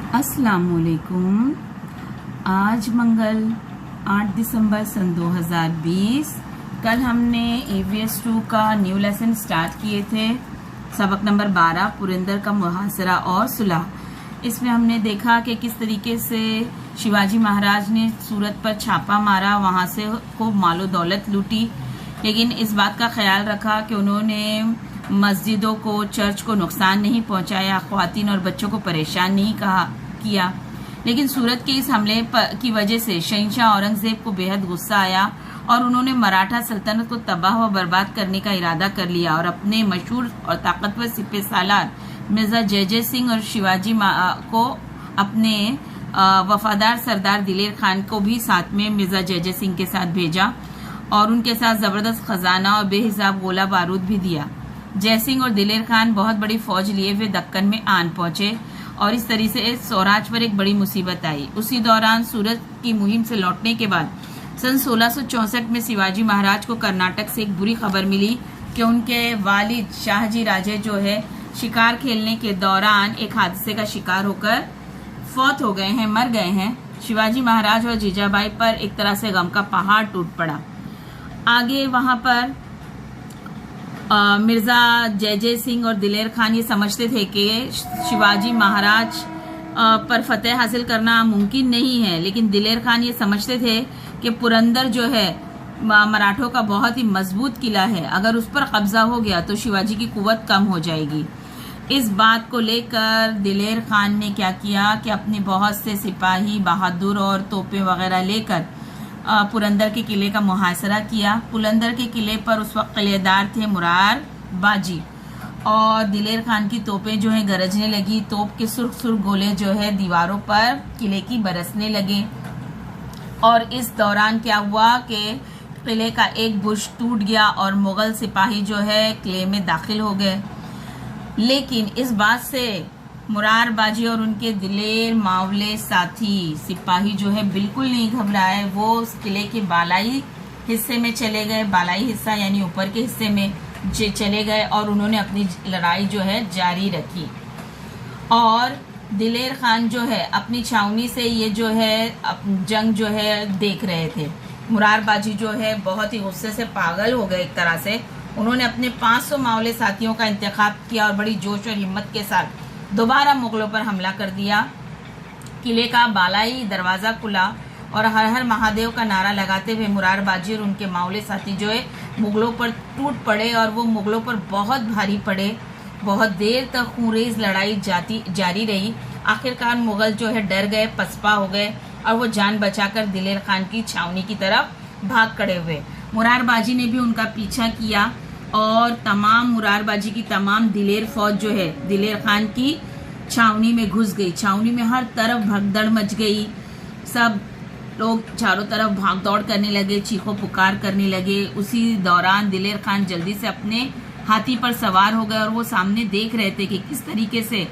अस्सलामुअलैकुम। आज मंगल 8 दिसंबर सन 2020। कल हमने EVS 2 का न्यू लेसन स्टार्ट किए थे, सबक नंबर 12 पुरंदर का मुहासरा और सुलह। इसमें हमने देखा कि किस तरीके से शिवाजी महाराज ने सूरत पर छापा मारा, वहां से खूब मालो दौलत लूटी, लेकिन इस बात का ख्याल रखा कि उन्होंने मस्जिदों को, चर्च को नुकसान नहीं पहुंचाया, ख्वातीन और बच्चों को परेशान नहीं किया। लेकिन सूरत के इस हमले की वजह से शहंशाह औरंगजेब को बेहद गुस्सा आया और उन्होंने मराठा सल्तनत को तबाह व बर्बाद करने का इरादा कर लिया और अपने मशहूर और ताकतवर सिपह सालार मिर्जा जय सिंह और शिवाजी को अपने वफादार सरदार दिलेर खान को भी साथ में मिर्जा जय सिंह के साथ भेजा और उनके साथ जबरदस्त खजाना और बेहिसाब गोला बारूद भी दिया। जयसिंह और दिलेर खान बहुत बड़ी फौज लिए हुए दक्कन में आन पहुंचे और इस तरीके से स्वराज पर एक बड़ी मुसीबत आई। उसी दौरान सूरत की मुहिम से लौटने के बाद सन 1664 में शिवाजी महाराज को कर्नाटक से एक बुरी खबर मिली कि उनके वालिद शाहजी राजे जो है शिकार खेलने के दौरान एक हादसे का शिकार होकर फौत हो गए हैं, मर गए हैं। शिवाजी महाराज और जीजाबाई पर एक तरह से गम का पहाड़ टूट पड़ा। आगे वहां पर मिर्जा जय सिंह और दिलेर खान ये समझते थे कि शिवाजी महाराज पर फतेह हासिल करना मुमकिन नहीं है, लेकिन दिलेर खान ये समझते थे कि पुरंदर जो है मराठों का बहुत ही मजबूत किला है, अगर उस पर कब्जा हो गया तो शिवाजी की कुव्वत कम हो जाएगी। इस बात को लेकर दिलेर खान ने क्या किया कि अपने बहुत से सिपाही, बहादुर और तोपें वगैरह लेकर पुरंदर के किले का मुहासरा किया। पुरंदर के किले पर उस वक्त किलेदार थे मुरार बाजी और दिलेर खान की तोपें जो है गरजने लगी। तोप के सुर्ख सुर्ख गोले जो है दीवारों पर किले की बरसने लगे और इस दौरान क्या हुआ कि किले का एक बुर्ज टूट गया और मुगल सिपाही जो है किले में दाखिल हो गए। लेकिन इस बात से मुरार बाजी और उनके दिलेर मावले साथी सिपाही जो है बिल्कुल नहीं घबराए। वो उस किले के बालाई हिस्से में चले गए, बालाई हिस्सा यानी ऊपर के हिस्से में चले गए और उन्होंने अपनी लड़ाई जो है जारी रखी। और दिलेर खान जो है अपनी छावनी से ये जो है जंग जो है देख रहे थे। मुरार बाजी जो है बहुत ही गुस्से से पागल हो गए एक तरह से। उन्होंने अपने 500 मावले साथियों का इंतखाब किया और बड़ी जोश और हिम्मत के साथ दोबारा मुगलों पर हमला कर दिया। किले का बालाई दरवाजा खुला और हर हर महादेव का नारा लगाते हुए मुरार बाजी और उनके मावले साथी जो है मुगलों पर टूट पड़े और वो मुगलों पर बहुत भारी पड़े। बहुत देर तक खूंरेज लड़ाई जारी रही। आखिरकार मुगल जो है डर गए, पसपा हो गए और वो जान बचाकर दिलेर खान की छावनी की तरफ भाग खड़े हुए। मुरार बाजी ने भी उनका पीछा किया और तमाम मुरार बाजी की तमाम दिलेर फौज जो है दिलेर खान की छावनी में घुस गई। छावनी में हर तरफ भगदड़ मच गई। सब लोग चारों तरफ भाग दौड़ करने लगे, चीखों पुकार करने लगे। उसी दौरान दिलेर खान जल्दी से अपने हाथी पर सवार हो गए और वो सामने देख रहे थे कि किस तरीके से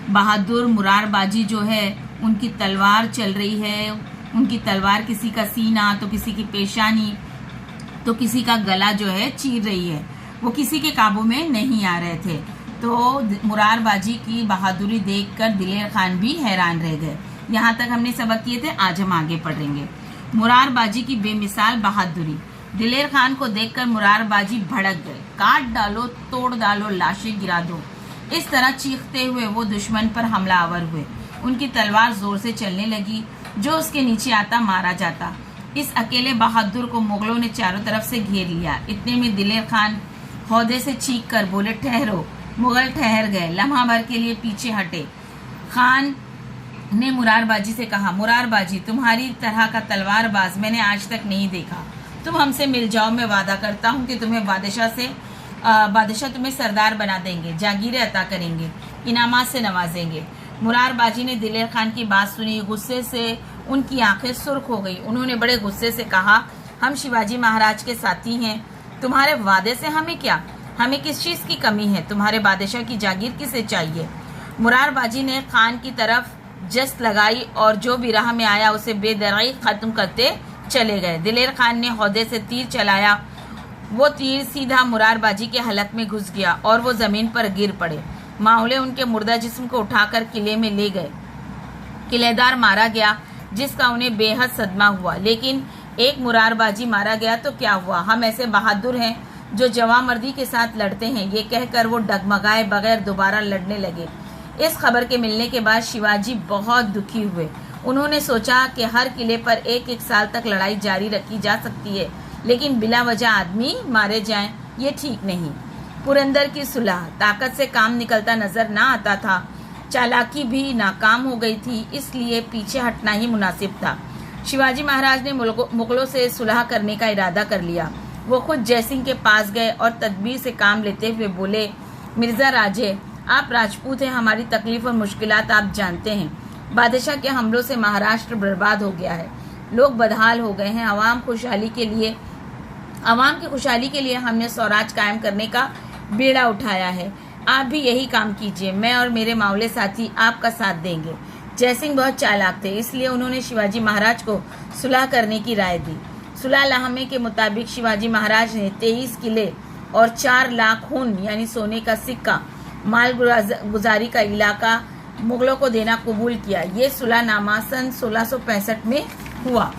बहादुर मुरार बाजी जो है उनकी तलवार चल रही है। उनकी तलवार किसी का सीना तो किसी की पेशानी तो किसी का गला जो है चीर रही है। वो किसी के काबू में नहीं आ रहे थे। तो मुरार बाजी की बहादुरी देखकर दिलेर खान भी हैरान रह गए। यहाँ तक हमने सबक किए थे, आज हम आगे पढ़ेंगे। मुरार बाजी की बेमिसाल बहादुरी। दिलेर खान को देखकर मुरार बाजी भड़क गए। काट डालो, तोड़ डालो, लाशें गिरा दो, इस तरह चीखते हुए वो दुश्मन पर हमलावर हुए। उनकी तलवार जोर से चलने लगी, जो उसके नीचे आता मारा जाता। इस अकेले बहादुर को मुगलों ने चारों तरफ से घेर लिया। इतने में दिलेर खान हौदे से चीख कर बोले, ठहरो। मुगल ठहर गए, लम्हा भर के लिए पीछे हटे। खान ने मुरार बाजी से कहा, मुरार बाजी, तुम्हारी तरह का तलवारबाज मैंने आज तक नहीं देखा। तुम हमसे मिल जाओ, मैं वादा करता हूँ कि तुम्हें बादशाह तुम्हें सरदार बना देंगे, जागीरें अता करेंगे, इनामात से नवाजेंगे। मुरार बाजी ने दिलेर खान की बात सुनी। गुस्से से उनकी आंखें सुर्ख हो गई। उन्होंने बड़े गुस्से से कहा, हम शिवाजी महाराज के साथी हैं, तुम्हारे वादे से हमें क्या? हमें किस चीज की कमी है? तुम्हारे बादशाह की जागीर किसे चाहिए? मुरार बाजी ने खान की तरफ जस्त लगाई और जो भी राह में आया उसे बेदराई खत्म करते चले गए। दिलेर खान ने हौदे से तीर चलाया। वो तीर सीधा मुरार बाजी के हलक में घुस गया और वो जमीन पर गिर पड़े। मावले उनके मुर्दा जिस्म को उठाकर किले में ले गए। किलेदार मारा गया, जिसका उन्हें बेहद सदमा हुआ। लेकिन एक मुरारबाजी मारा गया तो क्या हुआ, हम ऐसे बहादुर हैं जो जवामर्दी के साथ लड़ते हैं, ये कहकर वो डगमगाए बगैर दोबारा लड़ने लगे। इस खबर के मिलने के बाद शिवाजी बहुत दुखी हुए। उन्होंने सोचा कि हर किले पर एक एक साल तक लड़ाई जारी रखी जा सकती है, लेकिन बिला वजह आदमी मारे जाएं, ये ठीक नहीं। पुरंदर की सुलह, ताकत से काम निकलता नजर ना आता था, चालाकी भी नाकाम हो गई थी, इसलिए पीछे हटना ही मुनासिब था। शिवाजी महाराज ने मुगलों से सुलह करने का इरादा कर लिया। वो खुद जयसिंह के पास गए और तदबीर से काम लेते हुए बोले, मिर्जा राजे, आप राजपूत हैं, हमारी तकलीफ और मुश्किलात आप जानते हैं। बादशाह के हमलों से महाराष्ट्र बर्बाद हो गया है, लोग बदहाल हो गए हैं। आवाम की खुशहाली के लिए हमने स्वराज कायम करने का बीड़ा उठाया है। आप भी यही काम कीजिए, मैं और मेरे मावले साथी आपका साथ देंगे। जयसिंह बहुत चालाक थे, इसलिए उन्होंने शिवाजी महाराज को सुलह करने की राय दी। सुलहनामे के मुताबिक शिवाजी महाराज ने 23 किले और 4 लाख खून यानी सोने का सिक्का माल गुजारी का इलाका मुगलों को देना कबूल किया। ये सुलहनामा सन 1665 में हुआ।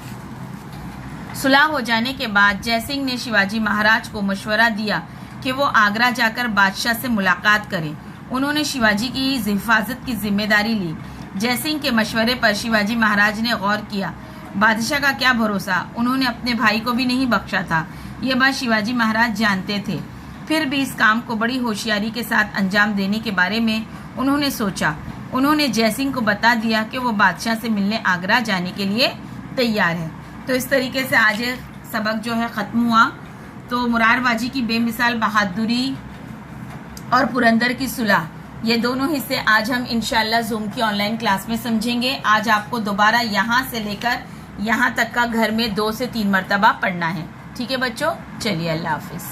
सुलह हो जाने के बाद जयसिंह ने शिवाजी महाराज को मशवरा दिया कि वो आगरा जाकर बादशाह से मुलाकात करें। उन्होंने शिवाजी की हिफाजत की जिम्मेदारी ली। जयसिंह के मशवरे पर शिवाजी महाराज ने गौर किया। बादशाह का क्या भरोसा, उन्होंने अपने भाई को भी नहीं बख्शा था। ये बात शिवाजी महाराज जानते थे, फिर भी इस काम को बड़ी होशियारी के साथ अंजाम देने के बारे में उन्होंने सोचा। उन्होंने जयसिंह को बता दिया कि वो बादशाह से मिलने आगरा जाने के लिए तैयार है। तो इस तरीके से आज सबक जो है ख़त्म हुआ। तो मुरारबाजी की बेमिसाल बहादुरी और पुरंदर की सुलह, ये दोनों हिस्से आज हम इंशाल्लाह जूम की ऑनलाइन क्लास में समझेंगे। आज आपको दोबारा यहाँ से लेकर यहाँ तक का घर में 2 से 3 मरतबा पढ़ना है। ठीक है बच्चों, चलिए अल्लाह हाफिज।